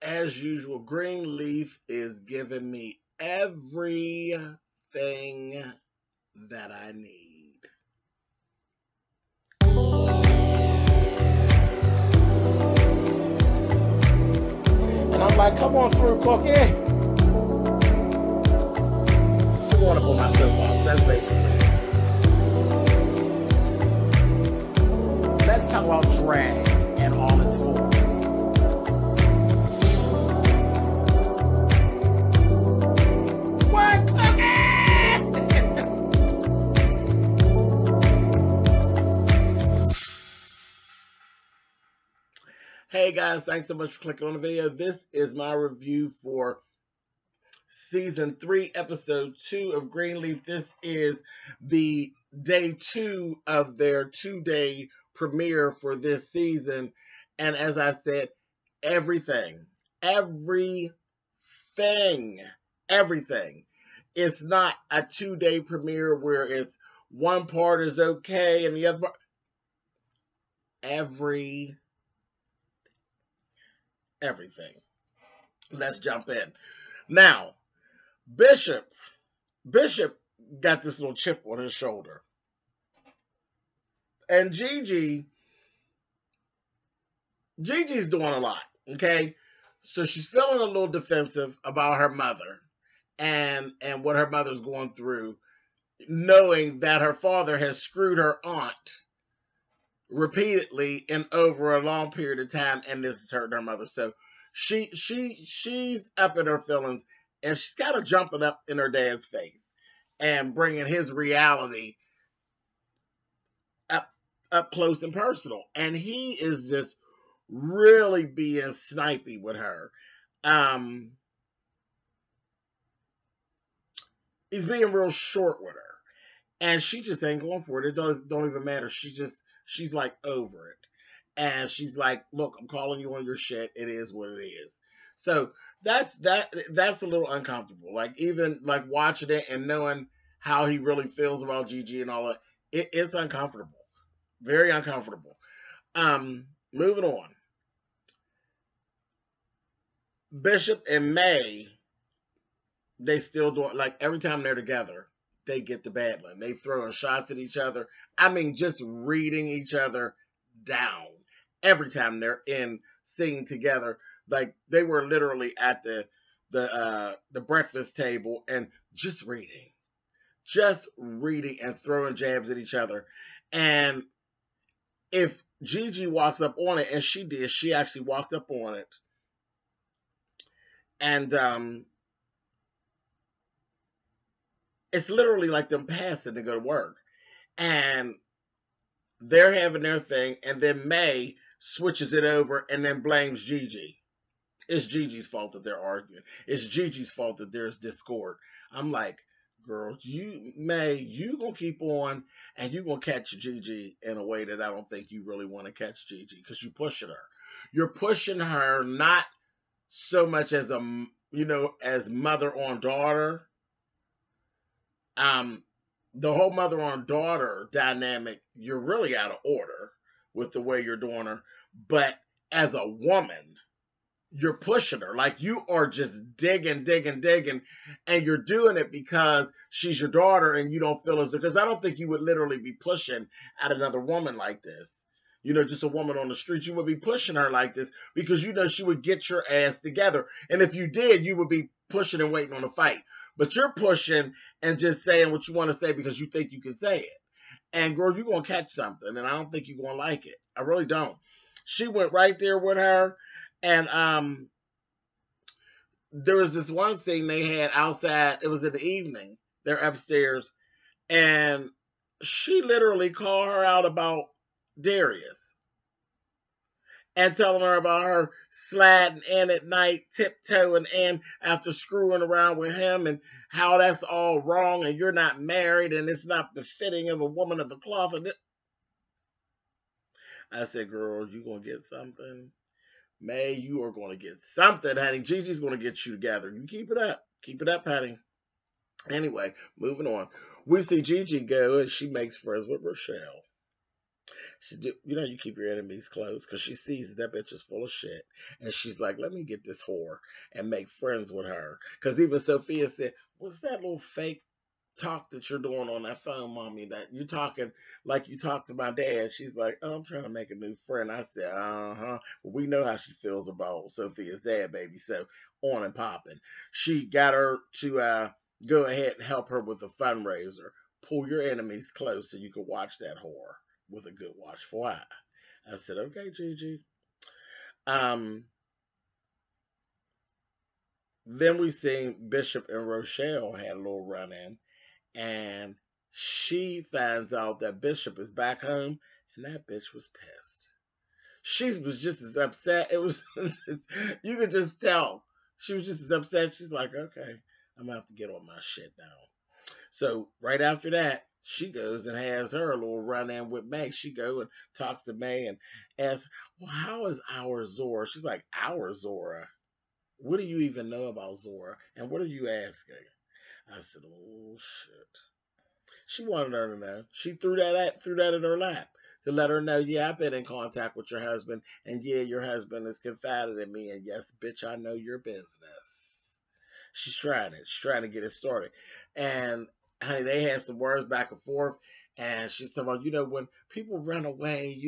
As usual, Greenleaf is giving me everything that I need. And I'm like, come on through, Cookie. I want to put my soapbox. That's basically it. Let's talk about drag in all its forms. What, Cookie? Hey guys, thanks so much for clicking on the video. This is my review for Season 3, Episode 2 of Greenleaf. This is the day 2 of their 2-day premiere for this season. And as I said, everything. It's not a 2-day premiere where it's one part is okay and the other part. Everything. Let's jump in. Now, Bishop got this little chip on his shoulder. And Gigi's doing a lot, okay? So she's feeling a little defensive about her mother and what her mother's going through, knowing that her father has screwed her aunt repeatedly and over a long period of time, and this is hurting her mother. So she's up in her feelings, and she's kind of jumping up in her dad's face and bringing his reality up close and personal. And he is just really being snipey with her. He's being real short with her, and she just ain't going for it. It don't even matter. She's like over it. And she's like, look, I'm calling you on your shit. It is what it is. So that's a little uncomfortable. Like, even like watching it and knowing how he really feels about Gigi and all that, it's uncomfortable. Very uncomfortable. Moving on. Bishop and May, they still do it. Like, every time they're together, they get the battling. They throwing shots at each other. I mean, just reading each other down every time they're in scene together. Like, they were literally at the breakfast table and just reading and throwing jabs at each other. And if Gigi walks up on it, and she did, she actually walked up on it, and it's literally like them passing to go to work. And they're having their thing, and then May switches it over and then blames Gigi. It's Gigi's fault that they're arguing. It's Gigi's fault that there's discord. I'm like, girl, May, you gonna keep on, and you gonna catch Gigi in a way that I don't think you really want to catch Gigi, because you're pushing her. You're pushing her not so much as as mother on daughter. The whole mother on daughter dynamic, you're really out of order with the way you're doing her. But as a woman, you're pushing her. Like, you are just digging, and you're doing it because she's your daughter and you don't feel as, because I don't think you would literally be pushing at another woman like this. Just a woman on the street, you would be pushing her like this because she would get your ass together. And if you did, you would be pushing and waiting on a fight. But you're pushing and just saying what you want to say because you think you can say it. And girl, you're going to catch something, and I don't think you're going to like it. I really don't. She went right there with her, and there was this one scene they had outside. It was in the evening. They're upstairs, and she literally called her out about Darius and telling her about her sliding in at night, tiptoeing in after screwing around with him, and how that's all wrong, and you're not married, and it's not befitting of a woman of the cloth. And I said, girl, you gonna get something. May, you are going to get something, honey. Gigi's going to get you together. You keep it up. Keep it up, honey. Anyway, moving on. We see Gigi go, and she makes friends with Rochelle. She do, you keep your enemies close because she sees that bitch is full of shit. And she's like, let me get this whore and make friends with her. Because even Sophia said, what's that little fake talk that you're doing on that phone, mommy, that you talking like you talk to my dad? She's like, oh, I'm trying to make a new friend. I said, uh-huh. Well, we know how she feels about Sophia's dad, baby. So on and popping. She got her to go ahead and help her with a fundraiser. Pull your enemies close so you can watch that whore with a good watchful eye. I said, okay, Gigi. Then we seen Bishop and Rochelle had a little run in, and she finds out that Bishop is back home, and that bitch was pissed. She was just as upset. It was, you could just tell. She was just as upset. She's like, okay, I'm going to have to get on my shit now. So right after that, she goes and has her little run-in with May. She go and talks to May and asks, well, how is our Zora? She's like, our Zora? What do you even know about Zora? And what are you asking? I said, oh, shit. She wanted her to know. She threw that in her lap to let her know, yeah, I've been in contact with your husband, and yeah, your husband has confided in me, and yes, bitch, I know your business. She's trying it. She's trying to get it started. And, honey, they had some words back and forth, and she's talking about, when people run away,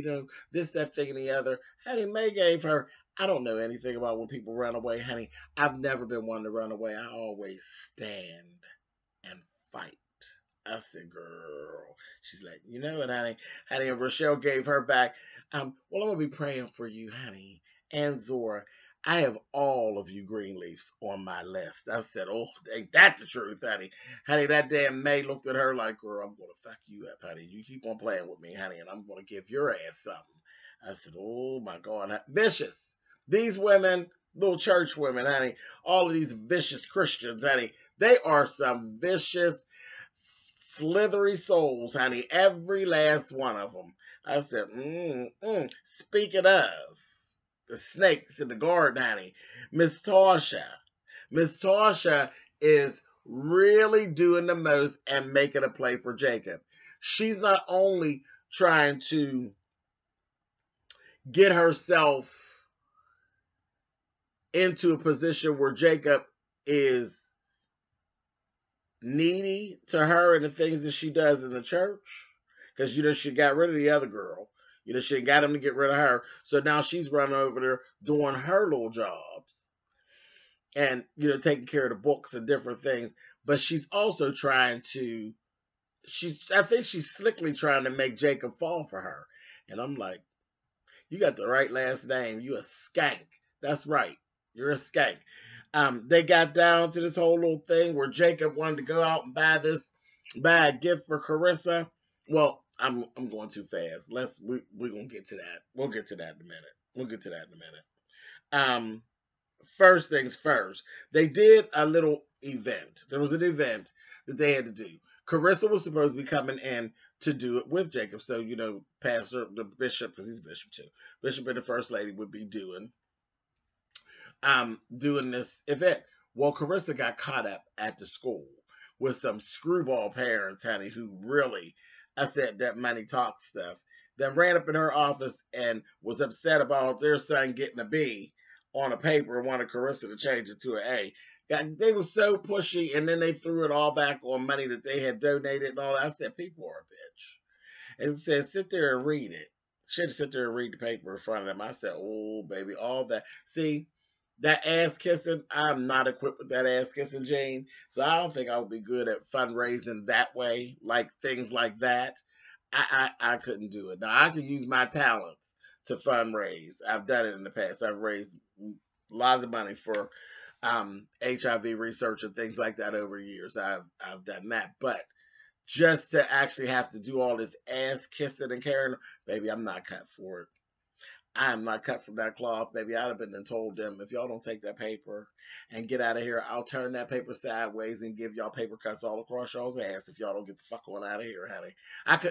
this, that, thing, and the other. Honey, May gave her, I don't know anything about when people run away, honey. I've never been one to run away. I always stand and fight. I said, girl. She's like, you know what, honey? Honey, and Rochelle gave her back. Well, I'm going to be praying for you, honey, and Zora. I have all of you Greenleafs on my list. I said, oh, ain't that the truth, honey? Honey, that damn May looked at her like, girl, I'm going to fuck you up, honey. You keep on playing with me, honey, and I'm going to give your ass something. I said, oh, my God. Vicious. These women, little church women, honey, all of these vicious Christians, honey, they are some vicious, slithery souls, honey, every last one of them. I said, Speaking of the snakes in the garden, honey, Miss Tasha is really doing the most and making a play for Jacob. She's not only trying to get herself into a position where Jacob is needy to her and the things that she does in the church, because she got rid of the other girl, she got him to get rid of her, so now she's running over there doing her little jobs and taking care of the books and different things. But she's also trying to, I think she's slickly trying to make Jacob fall for her. And I'm like, you got the right last name. You a skank. That's right. You're a skank. They got down to this whole little thing where Jacob wanted to go out and buy a gift for Carissa. Well, I'm going too fast. We're gonna get to that. We'll get to that in a minute. First things first. They did a little event. There was an event that they had to do. Carissa was supposed to be coming in to do it with Jacob. So, Pastor, the bishop, because he's bishop too. Bishop and the first lady would be doing this event. Well, Carissa got caught up at the school with some screwball parents, honey, who really, I said that money talk stuff, then ran up in her office and was upset about their son getting a B on a paper and wanted Carissa to change it to an A. They were so pushy, and then they threw it all back on money that they had donated and all that. I said, people are a bitch. And said, sit there and read it. Should have sit there and read the paper in front of them. I said, oh, baby, all that. See, that ass kissing, I'm not equipped with that ass kissing, Jane. So I don't think I would be good at fundraising that way, like things like that. I couldn't do it. Now, I could use my talents to fundraise. I've done it in the past. I've raised lots of money for HIV research and things like that over years. I've done that. But just to actually have to do all this ass kissing and carrying, baby, I'm not cut for it. I am not cut from that cloth, baby. I'd have been and told them, if y'all don't take that paper and get out of here, I'll turn that paper sideways and give y'all paper cuts all across y'all's ass if y'all don't get the fuck on out of here, honey.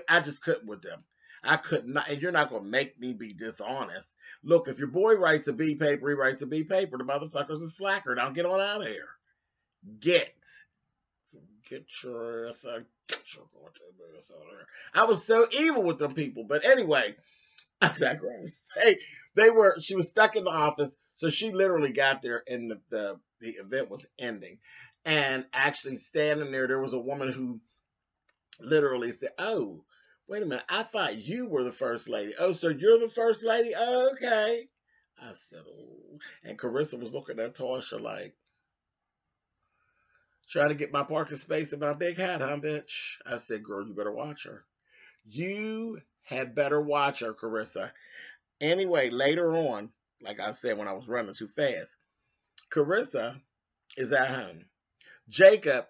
I just couldn't with them. I could not, and you're not going to make me be dishonest. Look, if your boy writes a B paper, he writes a B paper. The motherfucker's a slacker. Now get on out of here. Get your ass, I was so evil with them people. But anyway, I digress. She was stuck in the office, so she literally got there and the event was ending. And actually standing there was a woman who literally said, "Oh, wait a minute, I thought you were the first lady. Oh, so you're the first lady? Oh, okay." I said, "Oh," and Carissa was looking at Tasha like, "Trying to get my parking space in my big hat, huh, bitch?" I said, "Girl, you better watch her. You had better watch her, Carissa." Anyway, later on, like I said, when I was running too fast, Carissa is at home. Jacob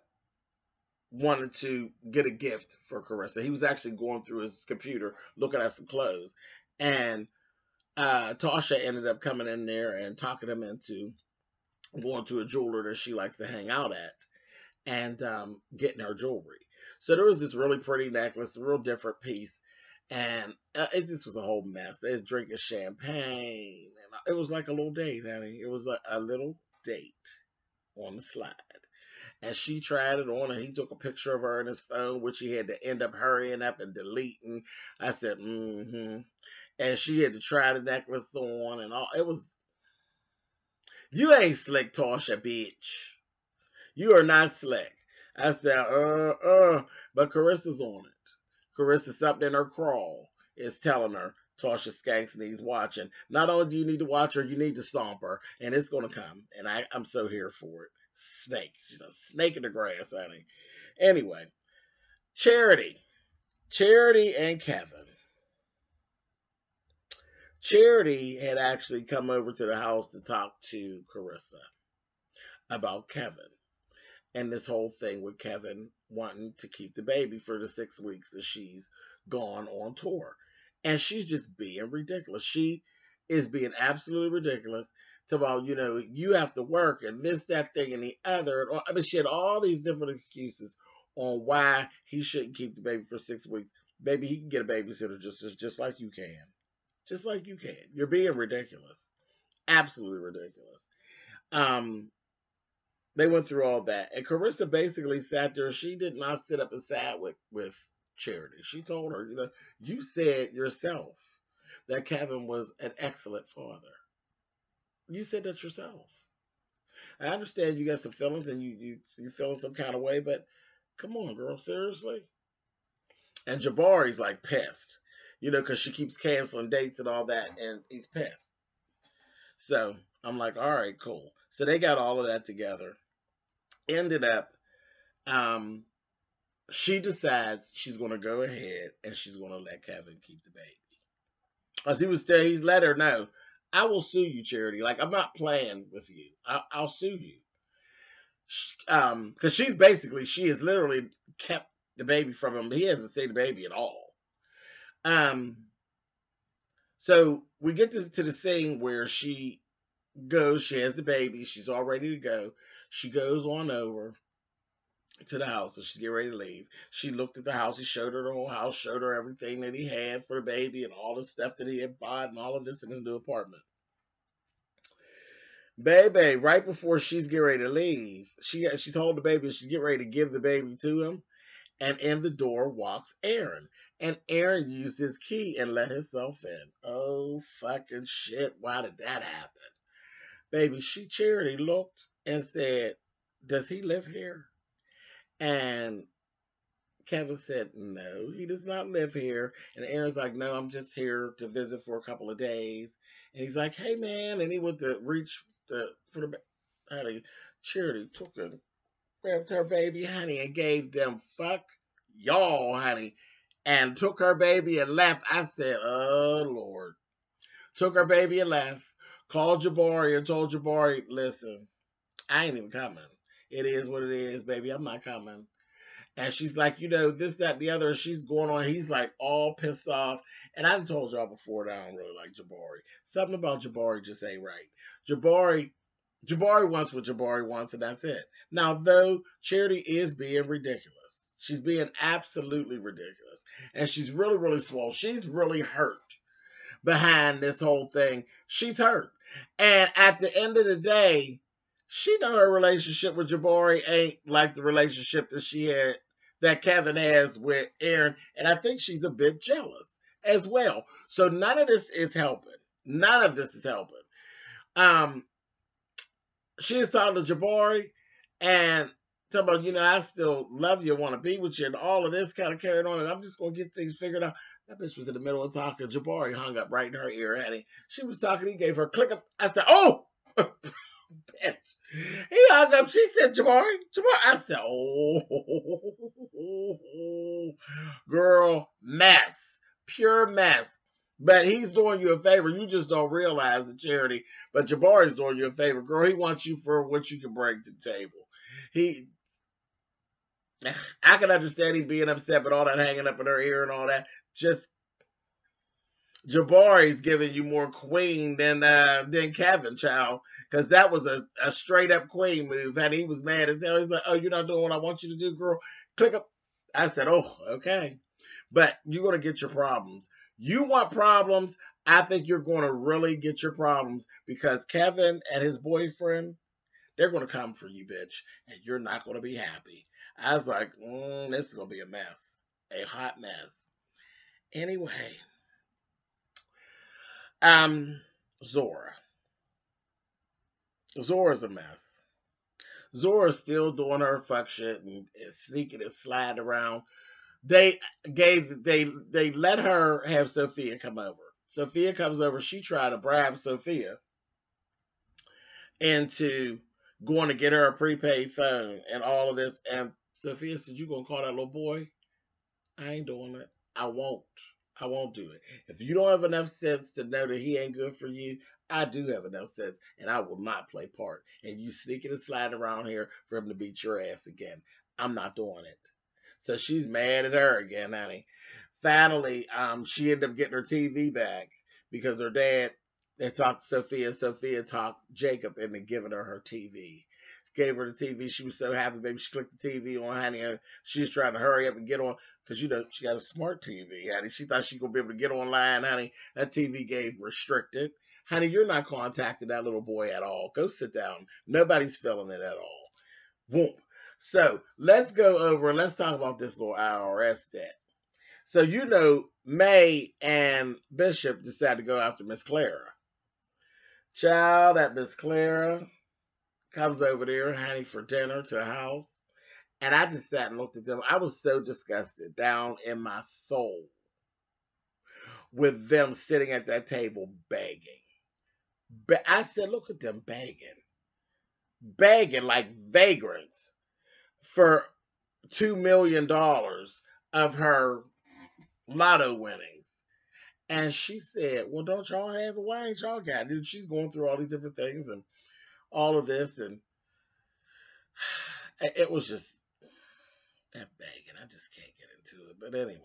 wanted to get a gift for Carissa. He was actually going through his computer looking at some clothes. And Tasha ended up coming in there and talking him into going to a jeweler that she likes to hang out at and getting her jewelry. So there was this really pretty necklace, a real different piece. And it just was a whole mess. They was drinking champagne. And it was like a little date, honey. It was a little date on the slide. And she tried it on, and he took a picture of her in his phone, which he had to end up hurrying up and deleting. I said, mm-hmm. And she had to try the necklace on and all. It was, you ain't slick, Tasha, bitch. You are not slick. I said, but Carissa's on it. Carissa, something in her crawl is telling her Tasha Skanks needs watching. Not only do you need to watch her, you need to stomp her, and it's going to come. And I'm so here for it. Snake. She's a snake in the grass, honey. Anyway, Charity and Kevin. Charity had actually come over to the house to talk to Carissa about Kevin and this whole thing with Kevin wanting to keep the baby for the 6 weeks that she's gone on tour. And she's just being ridiculous. She is being absolutely ridiculous. About, you have to work and this, that, thing, and the other. I mean, she had all these different excuses on why he shouldn't keep the baby for 6 weeks. Baby, he can get a babysitter just like you can. Just like you can. You're being ridiculous. Absolutely ridiculous. They went through all that. And Carissa basically sat there. She did not sit up and sat with Charity. She told her, you said yourself that Kevin was an excellent father. You said that yourself. I understand you got some feelings and you feeling some kind of way, but come on, girl, seriously? And Jabari's like pissed, because she keeps canceling dates and all that, and he's pissed. So I'm like, all right, cool. So they got all of that together. Ended up, she decides she's going to go ahead and she's going to let Kevin keep the baby. As he's let her know, I will sue you, Charity. Like, I'm not playing with you. I'll sue you. Because she has literally kept the baby from him. He hasn't seen the baby at all. So we get to the scene where she goes, she has the baby, she's all ready to go. She goes on over to the house, so she's getting ready to leave. She looked at the house, he showed her the whole house, showed her everything that he had for the baby and all the stuff that he had bought and all of this in his new apartment. Baby, right before she's getting ready to leave, she's holding the baby and she's getting ready to give the baby to him, and in the door walks Aaron. And Aaron used his key and let himself in. Oh, fucking shit, why did that happen? Baby, Charity looked and said, does he live here? And Kevin said, no, he does not live here. And Aaron's like, no, I'm just here to visit for a couple of days. And he's like, hey, man. And he went to reach for the honey. Charity took and grabbed her baby, honey, and gave them fuck y'all, honey, and took her baby and left. I said, oh, Lord. Took her baby and left. Called Jabari and told Jabari, listen, I ain't even coming. It is what it is, baby. I'm not coming. And she's like, this, that, and the other. She's going on. He's like all pissed off. And I told y'all before that I don't really like Jabari. Something about Jabari just ain't right. Jabari wants what Jabari wants, and that's it. Now, though, Charity is being ridiculous. She's being absolutely ridiculous. And she's really, really swole. She's really hurt behind this whole thing. She's hurt. And at the end of the day, she know her relationship with Jabari ain't like the relationship that she had that Kevin has with Aaron, and I think she's a bit jealous as well. So none of this is helping. None of this is helping. She is talking to Jabari and talking about, I still love you, want to be with you, and all of this kind of carried on, and I'm just going to get things figured out. That bitch was in the middle of talking. Jabari hung up right in her ear, honey. She was talking. He gave her a click up. I said, oh, bitch. He hung up. She said, Jabari. I said, oh, girl, mess. Pure mess. But he's doing you a favor. You just don't realize it, Charity. But Jabari's doing you a favor. Girl, he wants you for what you can bring to the table. I can understand him being upset, but all that hanging up in her ear and all that. Just Jabari's giving you more queen than Kevin, child. Because that was a straight up queen move. And he was mad as hell. He's like, oh, you're not doing what I want you to do, girl. Click up. I said, oh, okay. But you're going to get your problems. You want problems. I think you're going to really get your problems because Kevin and his boyfriend, they're going to come for you, bitch. And you're not going to be happy. I was like, this is going to be a mess. A hot mess. Anyway. Zora. Zora's a mess. Zora's still doing her fuck shit and sneaking and sliding around. They let her have Sophia come over. Sophia comes over. She tried to bribe Sophia into going to get her a prepaid phone and all of this. And Sophia said, you gonna call that little boy? I ain't doing it. I won't do it. If you don't have enough sense to know that he ain't good for you, I do have enough sense, and I will not play part. And you sneaking and sliding around here for him to beat your ass again. I'm not doing it. So she's mad at her again, honey. Finally, she ended up getting her TV back because her dad had talked to Sophia. Sophia talked Jacob into giving her TV. Gave her the TV. She was so happy, baby. She clicked the TV on, honey. And she's trying to hurry up and get on because, she got a smart TV, honey. She thought she was going to be able to get online, honey. That TV gave restricted. Honey, you're not contacting that little boy at all. Go sit down. Nobody's feeling it at all. Whoop. So let's go over and let's talk about this little IRS debt. So May and Bishop decided to go after Miss Clara. Child, that Miss Clara comes over there, honey, for dinner to the house. And I just sat and looked at them. I was so disgusted down in my soul with them sitting at that table begging. But I said, look at them begging. Begging like vagrants for $2 million of her lotto winnings. And she said, well, don't y'all have it? Why ain't y'all got it? She's going through all these different things and all of this. And it was just that begging. I just can't get into it. But anyway,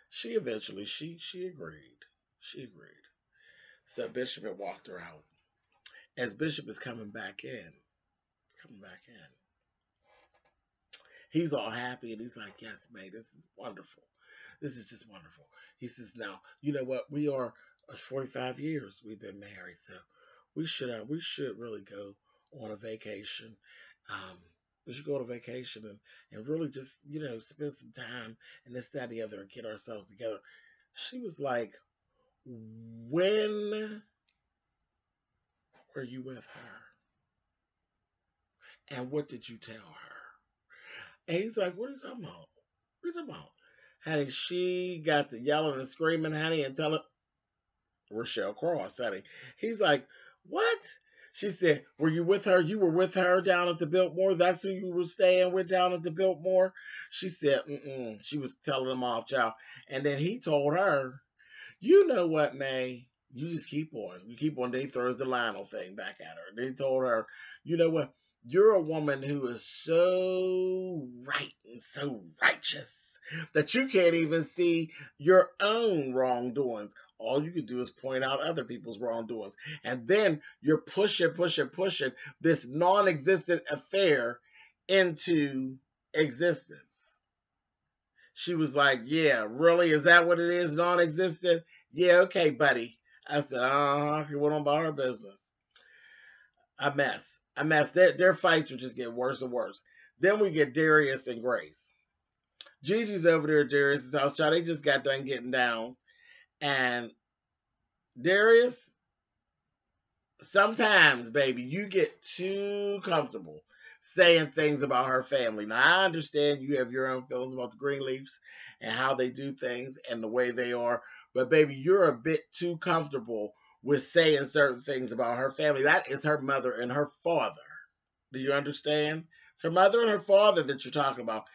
she eventually, she agreed. She agreed. So Bishop had walked her out. As Bishop is coming back in, he's all happy and he's like, yes, May, this is wonderful. This is just wonderful. He says, now, you know what? We are 45 years we've been married, so we should really go on a vacation. We should go on a vacation and really just, spend some time and this, that, and the other and get ourselves together. She was like, when were you with her? And what did you tell her? And he's like, what are you talking about? What are you talking about? Honey, she got to yelling and screaming, honey, and telling Rochelle Cross, honey. He's like, what? She said, were you with her? You were with her down at the Biltmore? That's who you were staying with down at the Biltmore? She said, She was telling him off, child. And then he told her, you know what, May? You just keep on. You keep on. Then he throws the Lionel thing back at her. And then he told her, you know what? You're a woman who is so right and so righteous that you can't even see your own wrongdoings. All you can do is point out other people's wrongdoings. And then you're pushing this non-existent affair into existence. She was like, yeah, really? Is that what it is? Non-existent? Yeah, okay, buddy. I said, he went on about her business. A mess. Their fights are just getting worse and worse. Then we get Darius and Grace. Gigi's over there at Darius' house. Child, they just got done getting down. And Darius, sometimes, baby, you get too comfortable saying things about her family. Now, I understand you have your own feelings about the Greenleafs and how they do things and the way they are. But, baby, you're a bit too comfortable with saying certain things about her family. That is her mother and her father. Do you understand? It's her mother and her father that you're talking about.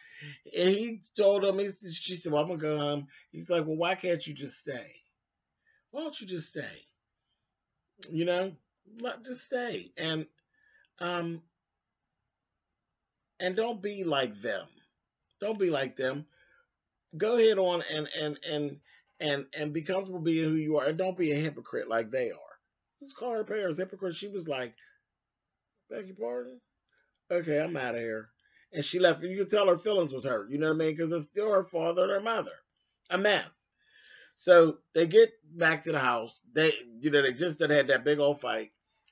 And he told him, she said, well, I'm going to go home. He's like, well, why can't you just stay? Why don't you just stay? You know, just stay. And don't be like them. Don't be like them. Go ahead on and be comfortable being who you are. And don't be a hypocrite like they are. Let's call her parents hypocrite. She was like, beg your pardon? Okay, I'm out of here. And she left. You could tell her feelings was hurt. You know what I mean? Because it's still her father and her mother. A mess. So they get back to the house. They just had that big old fight.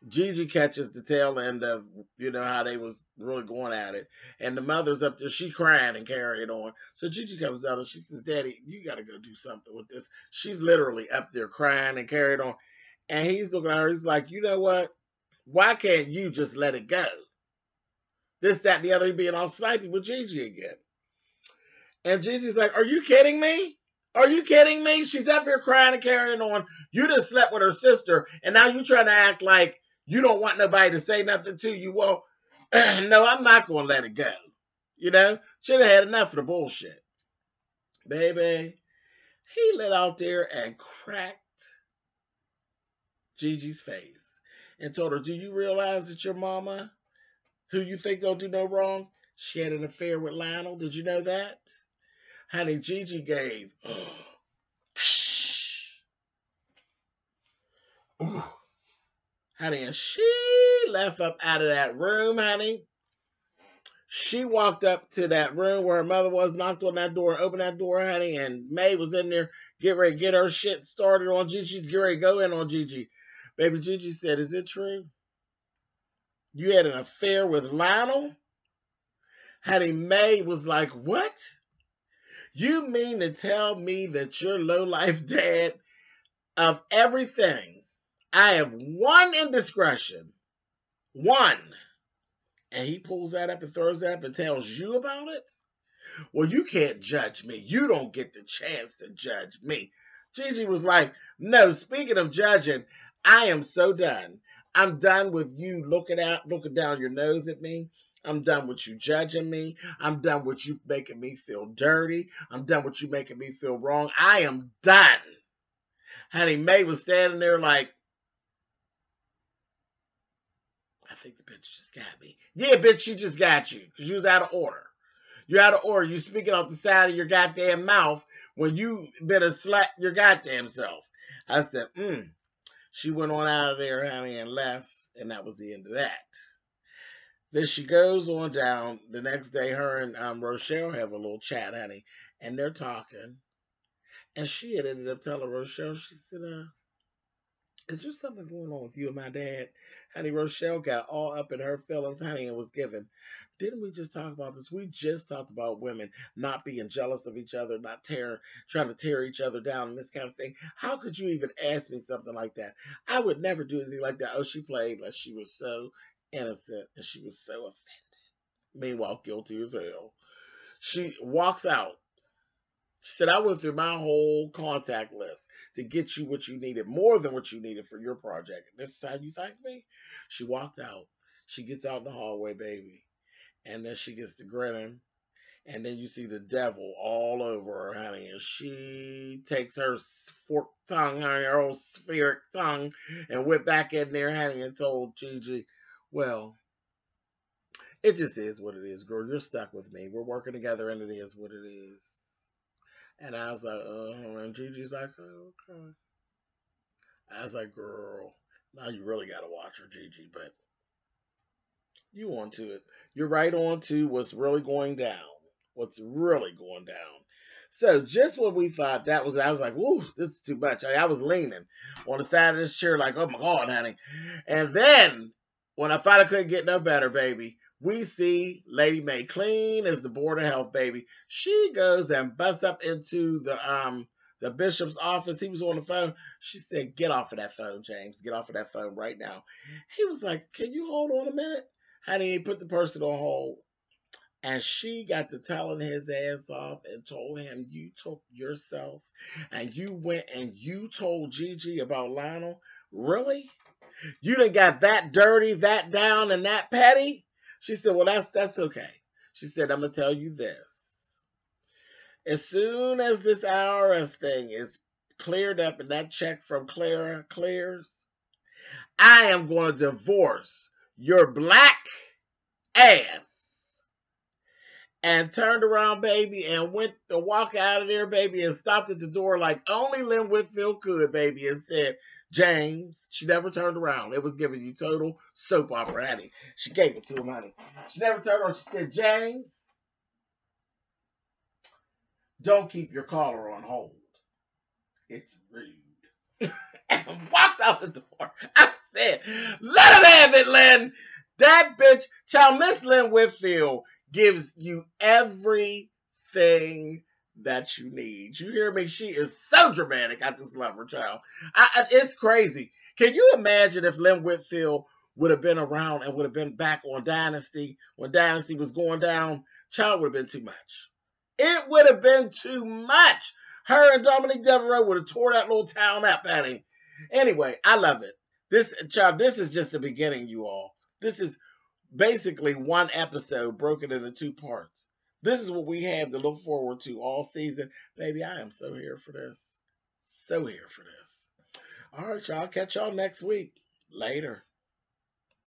Gigi catches the tail end of, how they was really going at it. And the mother's up there. She crying and carrying on. So Gigi comes out and she says, Daddy, you got to go do something with this. She's literally up there crying and carrying on. And he's looking at her. He's like, you know what? Why can't you just let it go? This, that, and the other, being all snipey with Gigi again. And Gigi's like, are you kidding me? Are you kidding me? She's up here crying and carrying on. You just slept with her sister, and now you trying to act like you don't want nobody to say nothing to you. Well, no, I'm not going to let it go. Should have had enough of the bullshit. Baby, he lit out there and cracked Gigi's face and told her, do you realize that your mama, who you think don't do no wrong, she had an affair with Lionel? Did you know that? Honey, Gigi gave. Honey, and she left up out of that room, honey. She walked up to that room where her mother was, knocked on that door, opened that door, honey, and May was in there, get ready to get her shit started on Gigi. She's getting ready to go in on Gigi. Baby, Gigi said, is it true? You had an affair with Lionel? Honey, May was like, what? You mean to tell me that your low-life dad, of everything, I have one indiscretion, one, and he pulls that up and throws that up and tells you about it? Well, you can't judge me. You don't get the chance to judge me. Gigi was like, no, speaking of judging, I am so done. I'm done with you looking down your nose at me. I'm done with you judging me. I'm done with you making me feel dirty. I'm done with you making me feel wrong. I am done. Honey, May was standing there like, I think the bitch just got me. Yeah, bitch, she just got you because you was out of order. You're out of order. You speaking off the side of your goddamn mouth when you better slap your goddamn self. I said, She went on out of there, honey, and left, and that was the end of that. Then she goes on down. The next day, her and Rochelle have a little chat, honey, and they're talking. And she had ended up telling Rochelle, she said, is there something going on with you and my dad? Honey, Rochelle got all up in her feelings, honey, and was given. Didn't we just talk about this? We just talked about women not being jealous of each other, not trying to tear each other down and this kind of thing. How could you even ask me something like that? I would never do anything like that. Oh, she played like she was so innocent and she was so offended. Meanwhile, guilty as hell. She walks out. She said, I went through my whole contact list to get you what you needed, more than what you needed for your project. This is how you thank me? She walked out. She gets out in the hallway, baby. And then she gets to grinning. And then you see the devil all over her, honey. And she takes her forked tongue, honey, her old spheric tongue, and went back in there, honey, and told Gigi, well, it just is what it is, girl. You're stuck with me. We're working together, and it is what it is. And I was like, and Gigi's like, oh, okay. I was like, girl, now you really got to watch her, Gigi, but you on to it. You're right on to what's really going down. What's really going down. So just when we thought that was, I was like, woo, this is too much. I was leaning on the side of this chair like, oh my God, honey. And then when I thought I couldn't get no better, baby, we see Lady Mae clean as the Board of Health, baby. She goes and busts up into the bishop's office. He was on the phone. She said, "Get off of that phone, James. Get off of that phone right now." He was like, "Can you hold on a minute?" Honey, he put the person on hold. And she got to telling his ass off and told him, "You took yourself and you went and you told Gigi about Lionel? Really? You done got that dirty, that down, and that petty?" She said, "Well, that's okay." She said, "I'm going to tell you this. As soon as this IRS thing is cleared up and that check from Clara clears, I am going to divorce your black ass." And turned around, baby, and went to walk out of there, baby, and stopped at the door like only Lynn Whitfield could, baby, and said, "James." She never turned around. It was giving you total soap opera, honey. She gave it to him, honey. She never turned around. She said, "James, don't keep your caller on hold. It's rude." And walked out the door. I said, "Let him have it, Lynn." That bitch, child, Miss Lynn Whitfield gives you everything that you need. You hear me? She is so dramatic. I just love her, child. It's crazy. Can you imagine if Lynn Whitfield would have been around and would have been back on Dynasty when Dynasty was going down? Child, would have been too much. It would have been too much. Her and Dominique Devereaux would have tore that little town up, Annie. Anyway, I love it. This is just the beginning, you all. This is basically one episode broken into 2 parts. This is what we have to look forward to all season. Baby, I am so here for this. So here for this. All right, y'all. Catch y'all next week. Later.